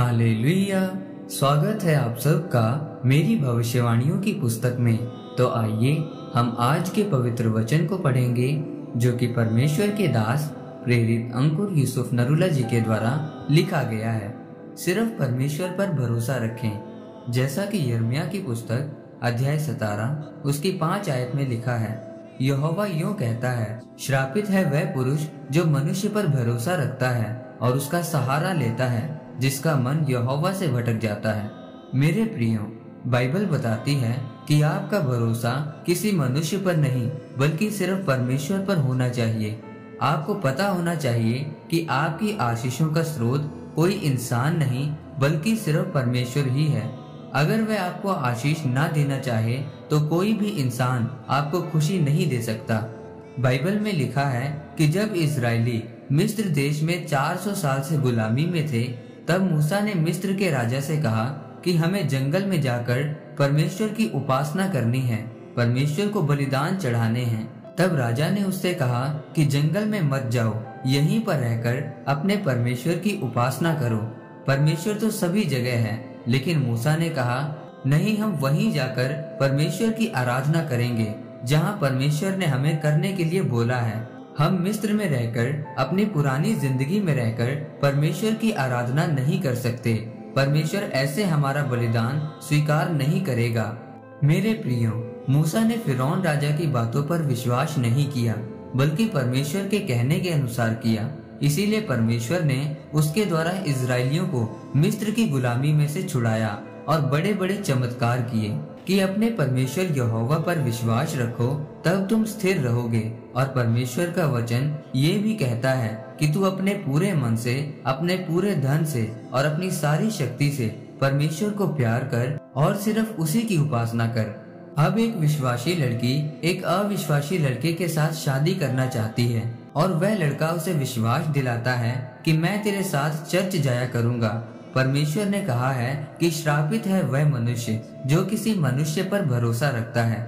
Hallelujah. स्वागत है आप सबका मेरी भविष्यवाणियों की पुस्तक में। तो आइए हम आज के पवित्र वचन को पढ़ेंगे जो कि परमेश्वर के दास प्रेरित अंकुर यूसुफ नरूला जी के द्वारा लिखा गया है। सिर्फ परमेश्वर पर भरोसा रखें। जैसा कि यिर्मयाह की पुस्तक अध्याय 17 उसकी 5 आयत में लिखा है, यहोवा यूं कहता है, श्रापित है वह पुरुष जो मनुष्य पर भरोसा रखता है और उसका सहारा लेता है, जिसका मन यहोवा से भटक जाता है। मेरे प्रियो, बाइबल बताती है कि आपका भरोसा किसी मनुष्य पर नहीं बल्कि सिर्फ परमेश्वर पर होना चाहिए। आपको पता होना चाहिए कि आपकी आशीषों का स्रोत कोई इंसान नहीं बल्कि सिर्फ परमेश्वर ही है। अगर वह आपको आशीष ना देना चाहे तो कोई भी इंसान आपको खुशी नहीं दे सकता। बाइबल में लिखा है कि जब इजरायली मिस्र देश में 400 साल से गुलामी में थे, तब मूसा ने मिस्र के राजा से कहा कि हमें जंगल में जाकर परमेश्वर की उपासना करनी है, परमेश्वर को बलिदान चढ़ाने हैं। तब राजा ने उससे कहा कि जंगल में मत जाओ, यहीं पर रहकर अपने परमेश्वर की उपासना करो। परमेश्वर तो सभी जगह है, लेकिन मूसा ने कहा नहीं, हम वहीं जाकर परमेश्वर की आराधना करेंगे जहां परमेश्वर ने हमें करने के लिए बोला है। हम मिस्र में रहकर अपनी पुरानी जिंदगी में रहकर परमेश्वर की आराधना नहीं कर सकते। परमेश्वर ऐसे हमारा बलिदान स्वीकार नहीं करेगा। मेरे प्रियो, मूसा ने फिरौन राजा की बातों पर विश्वास नहीं किया बल्कि परमेश्वर के कहने के अनुसार किया। इसीलिए परमेश्वर ने उसके द्वारा इजरायलियों को मिस्र की गुलामी में से छुड़ाया और बड़े बड़े चमत्कार किए कि अपने परमेश्वर यहोवा पर विश्वास रखो, तब तुम स्थिर रहोगे। और परमेश्वर का वचन ये भी कहता है कि तू अपने पूरे मन से, अपने पूरे धन से और अपनी सारी शक्ति से परमेश्वर को प्यार कर और सिर्फ उसी की उपासना कर। अब एक विश्वासी लड़की एक अविश्वासी लड़के के साथ शादी करना चाहती है और वह लड़का उसे विश्वास दिलाता है कि मैं तेरे साथ चर्च जाया करूंगा। परमेश्वर ने कहा है कि श्रापित है वह मनुष्य जो किसी मनुष्य पर भरोसा रखता है,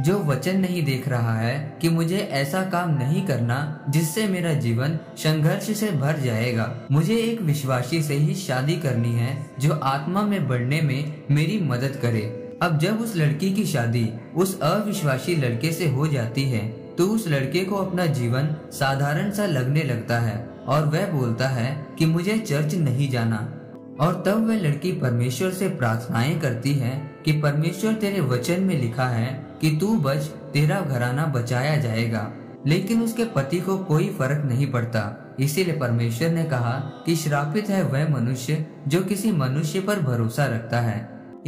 जो वचन नहीं देख रहा है कि मुझे ऐसा काम नहीं करना जिससे मेरा जीवन संघर्ष से भर जाएगा। मुझे एक विश्वासी से ही शादी करनी है जो आत्मा में बढ़ने में मेरी मदद करे। अब जब उस लड़की की शादी उस अविश्वासी लड़के से हो जाती है तो उस लड़के को अपना जीवन साधारण सा लगने लगता है और वह बोलता है कि मुझे चर्च नहीं जाना। और तब वह लड़की परमेश्वर से प्रार्थनाएं करती है कि परमेश्वर तेरे वचन में लिखा है कि तू बच, तेरा घराना बचाया जाएगा। लेकिन उसके पति को कोई फर्क नहीं पड़ता। इसीलिए परमेश्वर ने कहा कि श्रापित है वह मनुष्य जो किसी मनुष्य पर भरोसा रखता है।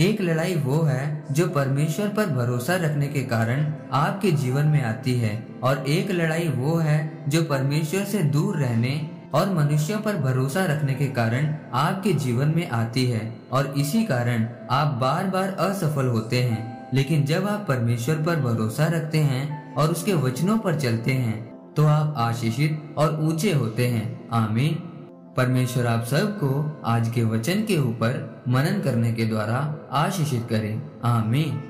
एक लड़ाई वो है जो परमेश्वर पर भरोसा रखने के कारण आपके जीवन में आती है, और एक लड़ाई वो है जो परमेश्वर से दूर रहने और मनुष्यों पर भरोसा रखने के कारण आपके जीवन में आती है, और इसी कारण आप बार बार असफल होते हैं। लेकिन जब आप परमेश्वर पर भरोसा रखते हैं और उसके वचनों पर चलते हैं तो आप आशीषित और ऊंचे होते हैं। आमीन। परमेश्वर आप सबको आज के वचन के ऊपर मनन करने के द्वारा आशीषित करे। आमीन।